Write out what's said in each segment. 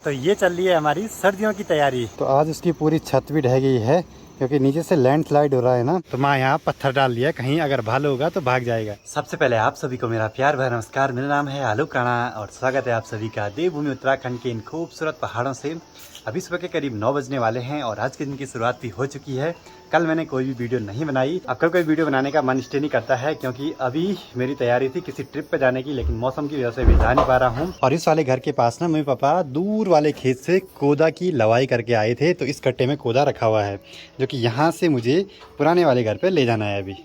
तो ये चल रही है हमारी सर्दियों की तैयारी। तो आज उसकी पूरी छत भी ढह गई है क्योंकि नीचे से लैंडस्लाइड हो रहा है ना, तो माँ यहाँ पत्थर डाल दिया, कहीं अगर भालू होगा तो भाग जाएगा। सबसे पहले आप सभी को मेरा प्यार भरा नमस्कार। मेरा नाम है आलोक राणा और स्वागत है आप सभी का देवभूमि उत्तराखंड के इन खूबसूरत पहाड़ों से। अभी सुबह के करीब 9 बजने वाले हैं और आज के दिन की शुरुआत भी हो चुकी है। कल मैंने कोई भी वीडियो नहीं बनाई। अब कल कोई वीडियो बनाने का मन स्टे नहीं करता है क्योंकि अभी मेरी तैयारी थी किसी ट्रिप पे जाने की, लेकिन मौसम की वजह से भी जा नहीं पा रहा हूँ। और इस वाले घर के पास ना मम्मी पापा दूर वाले खेत से कोदा की लवाई करके आए थे, तो इस कट्टे में कोदा रखा हुआ है जो कि यहाँ से मुझे पुराने वाले घर पे ले जाना है। अभी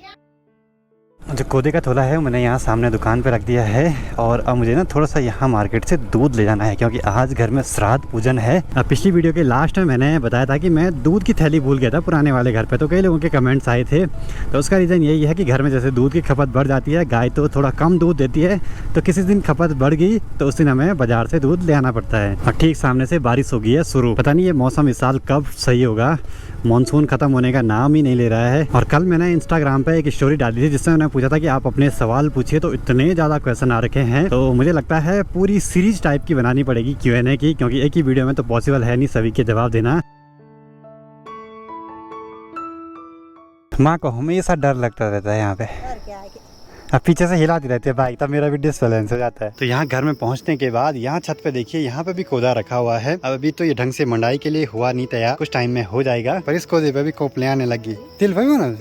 जो कोदे का थोला है मैंने यहाँ सामने दुकान पे रख दिया है और अब मुझे ना थोड़ा सा यहाँ मार्केट से दूध ले जाना है क्योंकि आज घर में श्राद्ध पूजन है। पिछली वीडियो के लास्ट में मैंने बताया था कि मैं दूध की थैली भूल गया था पुराने वाले घर पे, तो कई लोगों के कमेंट्स आए थे। तो उसका रीज़न यही है कि घर में जैसे दूध की खपत बढ़ जाती है, गाय तो थोड़ा कम दूध देती है, तो किसी दिन खपत बढ़ गई तो उस दिन हमें बाजार से दूध ले आना पड़ता है। और ठीक सामने से बारिश हो गई है शुरू। पता नहीं ये मौसम इस साल कब सही होगा, मानसून खत्म होने का नाम ही नहीं ले रहा है। और कल मैंने इंस्टाग्राम पे एक स्टोरी डाली थी जिसमें मैंने पूछा था कि आप अपने सवाल पूछिए, तो इतने ज़्यादा क्वेश्चन आ रखे हैं। तो मुझे लगता है पूरी सीरीज टाइप की बनानी पड़ेगी Q&A की, क्योंकि एक ही वीडियो में तो पॉसिबल है नहीं सभी के जवाब देना। माँ को हमेशा डर लगता रहता है यहाँ पे, अब पीछे से हिलाती रहती है बाइक, तब मेरा भी डिसबैलेंस हो जाता है। तो यहाँ घर में पहुँचने के बाद यहाँ छत पे देखिए, यहाँ पे भी कोदा रखा हुआ है। अब अभी तो ये ढंग से मंडाई के लिए हुआ नहीं तैयार, कुछ टाइम में हो जाएगा। पर इस कोदे पे भी कोपले आने लगी। तिल भाई ना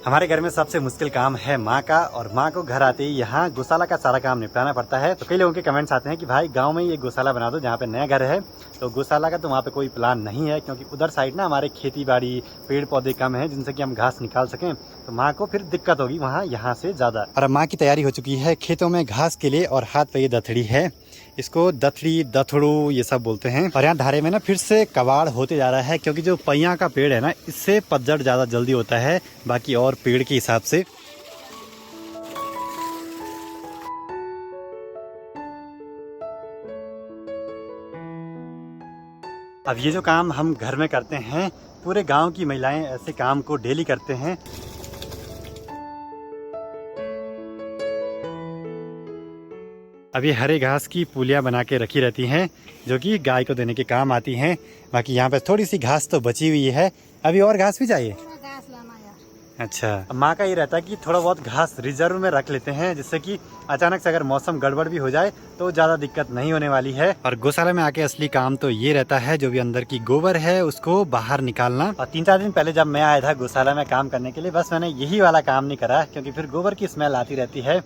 हमारे घर में सबसे मुश्किल काम है माँ का, और माँ को घर आते ही यहाँ गौशाला का सारा काम निपटाना पड़ता है। तो कई लोगों के कमेंट्स आते हैं कि भाई गांव में ये गौशाला बना दो जहाँ पे नया घर है। तो गौशाला का तो वहाँ पे कोई प्लान नहीं है क्योंकि उधर साइड ना हमारे खेती बाड़ी पेड़ पौधे कम है जिनसे कि हम घास निकाल सकें, तो माँ को फिर दिक्कत होगी वहाँ यहाँ से ज़्यादा। और माँ की तैयारी हो चुकी है खेतों में घास के लिए, और हाथ पे ये दथड़ी है, इसको दथड़ी दथड़ू ये सब बोलते हैं। और यहाँ धारे में ना फिर से कबाड़ होते जा रहा है क्योंकि जो पैया का पेड़ है ना, इससे पतझड़ ज़्यादा जल्दी होता है बाकी और पेड़ के हिसाब से। अब ये जो काम हम घर में करते हैं, पूरे गांव की महिलाएं ऐसे काम को डेली करते हैं। अब ये हरे घास की पुलियाँ बना के रखी रहती हैं जो कि गाय को देने के काम आती हैं। बाकी यहाँ पे थोड़ी सी घास तो बची हुई है, अभी और घास भी चाहिए। अच्छा, माँ का ये रहता है कि थोड़ा बहुत घास रिजर्व में रख लेते हैं जिससे कि अचानक से अगर मौसम गड़बड़ भी हो जाए तो ज़्यादा दिक्कत नहीं होने वाली है। और गौशाला में आके असली काम तो ये रहता है, जो भी अंदर की गोबर है उसको बाहर निकालना। और 3-4 दिन पहले जब मैं आया था गौशाला में काम करने के लिए, बस मैंने यही वाला काम नहीं करा क्योंकि फिर गोबर की स्मेल आती रहती है।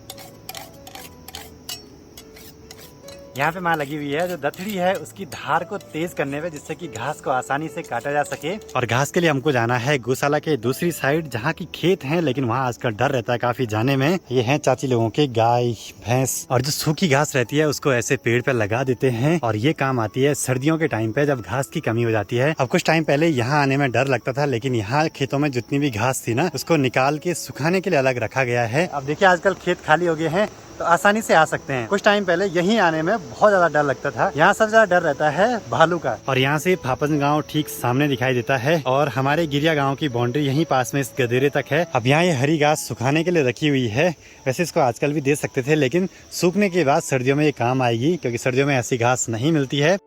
यहाँ पे माँ लगी हुई है, जो दथड़ी है उसकी धार को तेज करने में, जिससे कि घास को आसानी से काटा जा सके। और घास के लिए हमको जाना है गौशाला के दूसरी साइड जहाँ की खेत हैं, लेकिन वहाँ आजकल डर रहता है काफी जाने में। ये हैं चाची लोगों के गाय भैंस, और जो सूखी घास रहती है उसको ऐसे पेड़ पे लगा देते हैं और ये काम आती है सर्दियों के टाइम पे जब घास की कमी हो जाती है। अब कुछ टाइम पहले यहाँ आने में डर लगता था, लेकिन यहाँ खेतों में जितनी भी घास थी ना उसको निकाल के सुखाने के लिए अलग रखा गया है। अब देखिए आजकल खेत खाली हो गए हैं तो आसानी से आ सकते हैं। कुछ टाइम पहले यहीं आने में बहुत ज्यादा डर लगता था। यहाँ सबसे ज्यादा डर रहता है भालू का। और यहाँ से फापन गांव ठीक सामने दिखाई देता है और हमारे गिरिया गांव की बाउंड्री यहीं पास में इस गदेरे तक है। अब यहाँ ये हरी घास सुखाने के लिए रखी हुई है, वैसे इसको आजकल भी दे सकते थे, लेकिन सूखने के बाद सर्दियों में ये काम आएगी क्योंकि सर्दियों में ऐसी घास नहीं मिलती है।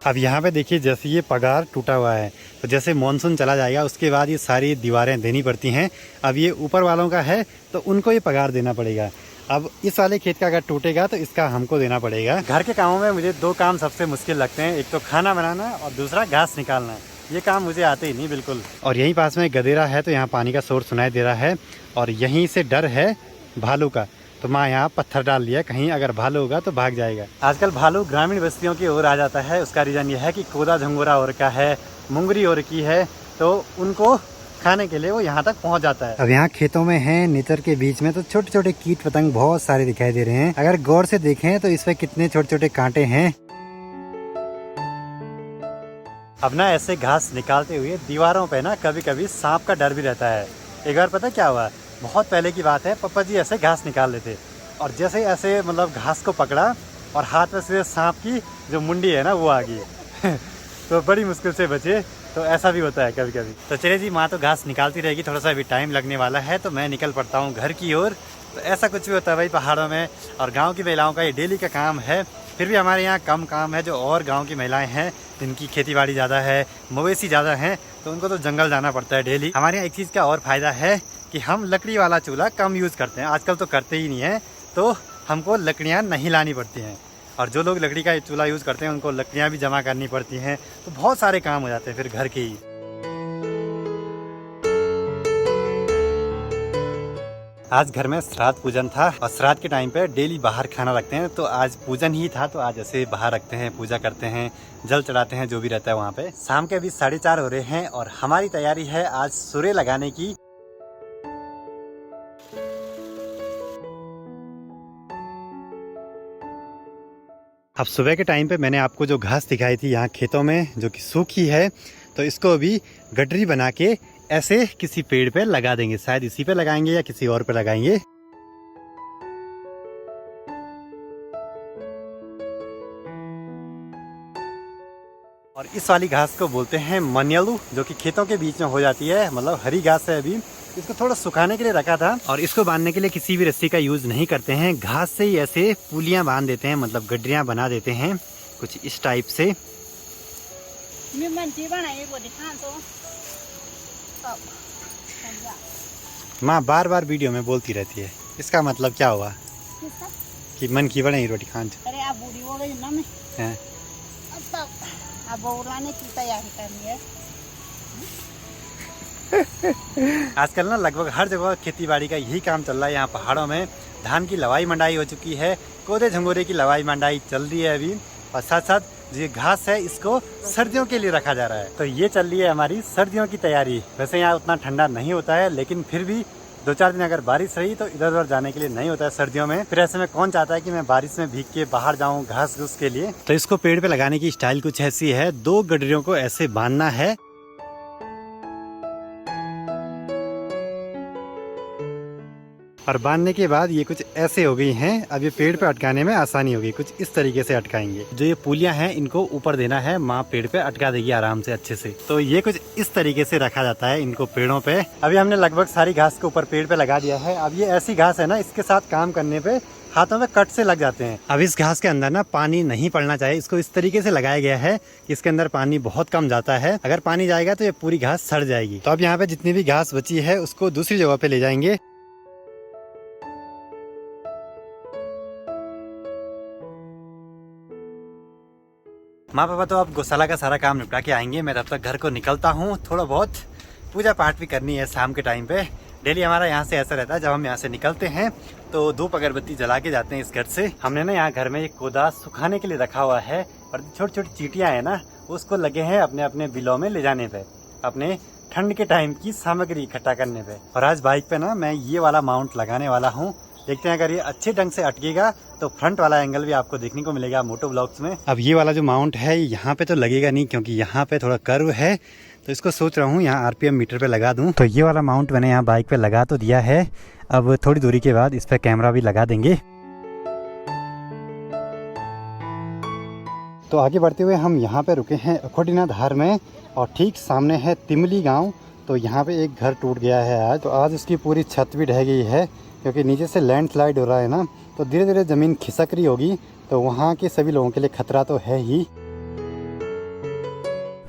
अब यहाँ पे देखिए जैसे ये पगार टूटा हुआ है, तो जैसे मानसून चला जाएगा उसके बाद ये सारी दीवारें देनी पड़ती हैं। अब ये ऊपर वालों का है तो उनको ये पगार देना पड़ेगा। अब इस वाले खेत का अगर टूटेगा तो इसका हमको देना पड़ेगा। घर के कामों में मुझे 2 काम सबसे मुश्किल लगते हैं, एक तो खाना बनाना और दूसरा घास निकालना। ये काम मुझे आते ही नहीं बिल्कुल। और यहीं पास में गदेरा है तो यहाँ पानी का सोर्स सुनाई दे रहा है, और यहीं से डर है भालू का, तो माँ यहाँ पत्थर डाल दिया, कहीं अगर भालू होगा तो भाग जाएगा। आजकल भालू ग्रामीण बस्तियों की ओर आ जाता है, उसका रीज़न ये है कि कोदा झंगोरा और का है, मुंगरी और की है, तो उनको खाने के लिए वो यहाँ तक पहुँच जाता है। अब यहाँ खेतों में है नितर के बीच में तो छोटे छोटे कीट पतंग बहुत सारे दिखाई दे रहे हैं। अगर गौर से देखें तो इस पे कितने छोटे छोटे कांटे हैं। अब ना ऐसे घास निकालते हुए दीवारों पे ना कभी कभी सांप का डर भी रहता है। एक बार पता क्या हुआ, बहुत पहले की बात है, पापा जी ऐसे घास निकाल लेते और जैसे ऐसे मतलब घास को पकड़ा और हाथ में से सांप की जो मुंडी है ना वो आ गई तो बड़ी मुश्किल से बचे। तो तो ऐसा भी होता है कभी कभी। तो चलिए जी, माँ तो घास निकालती रहेगी, थोड़ा सा अभी टाइम लगने वाला है, तो मैं निकल पड़ता हूँ घर की ओर। तो ऐसा कुछ भी होता है भाई पहाड़ों में, और गाँव की महिलाओं का ये डेली का काम है। फिर भी हमारे यहाँ कम काम है, जो और गाँव की महिलाएँ हैं जिनकी खेती बाड़ी ज़्यादा है, मवेशी ज़्यादा हैं, तो उनको तो जंगल जाना पड़ता है डेली। हमारे यहाँ एक चीज़ का और फ़ायदा है कि हम लकड़ी वाला चूल्हा कम यूज़ करते हैं, आजकल तो करते ही नहीं हैं, तो हमको लकड़ियाँ नहीं लानी पड़ती हैं। और जो लोग लकड़ी का चूल्हा यूज़ करते हैं उनको लकड़ियाँ भी जमा करनी पड़ती हैं, तो बहुत सारे काम हो जाते हैं फिर घर के ही। आज घर में श्राद्ध पूजन था, और श्राद्ध के टाइम पे डेली बाहर खाना रखते हैं, तो आज पूजन ही था, तो आज ऐसे बाहर रखते हैं, पूजा करते हैं, जल चढ़ाते हैं, जो भी रहता है वहाँ पे। शाम के अभी 4:30 हो रहे हैं, और हमारी तैयारी है आज सूर्य लगाने की। अब सुबह के टाइम पे मैंने आपको जो घास दिखाई थी यहाँ खेतों में, जो कि सूखी है, तो इसको अभी गडरी बना के ऐसे किसी पेड़ पे लगा देंगे। शायद इसी पे लगाएंगे या किसी और पे लगाएंगे। और इस वाली घास को बोलते हैं मनियलू, जो कि खेतों के बीच में हो जाती है, मतलब हरी घास है। अभी इसको थोड़ा सुखाने के लिए रखा था, और इसको बांधने के लिए किसी भी रस्सी का यूज नहीं करते हैं, घास से ही ऐसे पुलियां बांध देते हैं, मतलब गडरियां बना देते हैं कुछ इस टाइप से। माँ बार बार वीडियो में बोलती रहती है, इसका मतलब क्या हुआ? कि मन की बनाई रोटी खान। अरे आप बूढ़ी हो गई ना, मैं अब लाने की तैयारी करनी है। आजकल ना लगभग हर जगह खेती बाड़ी का यही काम चल रहा है। यहाँ पहाड़ों में धान की लवाई मंडाई हो चुकी है, कोदे झंगोरे की लवाई मंडाई चल रही है अभी, और साथ साथ जो घास है इसको सर्दियों के लिए रखा जा रहा है। तो ये चल रही है हमारी सर्दियों की तैयारी। वैसे यहाँ उतना ठंडा नहीं होता है, लेकिन फिर भी 2-4 दिन अगर बारिश रही तो इधर उधर जाने के लिए नहीं होता है सर्दियों में। फिर ऐसे में कौन चाहता है कि मैं बारिश में भीग के बाहर जाऊं घास घूस के लिए। तो इसको पेड़ पे लगाने की स्टाइल कुछ ऐसी है, 2 गडरियों को ऐसे बांधना है, और बांधने के बाद ये कुछ ऐसे हो गई हैं। अब ये पेड़ पे अटकाने में आसानी होगी, कुछ इस तरीके से अटकाएंगे। जो ये पुलियां हैं इनको ऊपर देना है, माँ पेड़ पे अटका देगी आराम से अच्छे से। तो ये कुछ इस तरीके से रखा जाता है इनको पेड़ों पे। अभी हमने लगभग सारी घास को ऊपर पेड़ पे लगा दिया है। अब ये ऐसी घास है ना, इसके साथ काम करने पे हाथों में कट से लग जाते हैं। अब इस घास के अंदर ना पानी नहीं पड़ना चाहिए, इसको इस तरीके से लगाया गया है कि इसके अंदर पानी बहुत कम जाता है। अगर पानी जाएगा तो ये पूरी घास सड़ जाएगी। तो अब यहाँ पे जितनी भी घास बची है उसको दूसरी जगह पे ले जाएंगे। माँ पापा तो अब गौशाला का सारा काम निपटा के आएंगे, मैं तब तक घर को निकलता हूँ। थोड़ा बहुत पूजा पाठ भी करनी है शाम के टाइम पे। डेली हमारा यहाँ से ऐसा रहता है, जब हम यहाँ से निकलते हैं तो धूप अगरबत्ती जला के जाते हैं इस घर से। हमने ना यहाँ घर में एक कोदा सुखाने के लिए रखा हुआ है, और छोटी छोटी चींटियाँ हैं ना, उसको लगे हैं अपने अपने बिलों में ले जाने पे, अपने ठंड के टाइम की सामग्री इकट्ठा करने पे। और आज बाइक पे ना मैं ये वाला माउंट लगाने वाला हूँ। देखते हैं अगर ये अच्छे ढंग से अटकेगा तो फ्रंट वाला एंगल भी आपको देखने को मिलेगा मोटो ब्लॉग्स में। अब ये वाला जो माउंट है यहाँ पे तो लगेगा नहीं, क्योंकि यहाँ पे थोड़ा कर्व है, तो इसको सोच रहा हूँ यहाँ आरपीएम मीटर पे लगा दूँ। तो ये वाला माउंट मैंने यहाँ बाइक पे लगा तो दिया है, अब थोड़ी दूरी के बाद इस पे कैमरा भी लगा देंगे। तो आगे बढ़ते हुए हम यहाँ पे रुके हैं अखोटिना धार में, और ठीक सामने है तिमली गाँव। तो यहाँ पे एक घर टूट गया है आज, तो आज उसकी पूरी छत भी ढह गई है, क्योंकि नीचे से लैंडस्लाइड हो रहा है ना, तो धीरे धीरे ज़मीन खिसक रही होगी। तो वहाँ के सभी लोगों के लिए खतरा तो है ही।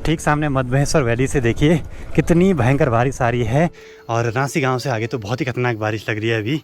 ठीक सामने मधमहेश्वर वैली से देखिए कितनी भयंकर बारिश आ रही है, और रांसी गांव से आगे तो बहुत ही खतरनाक बारिश लग रही है अभी।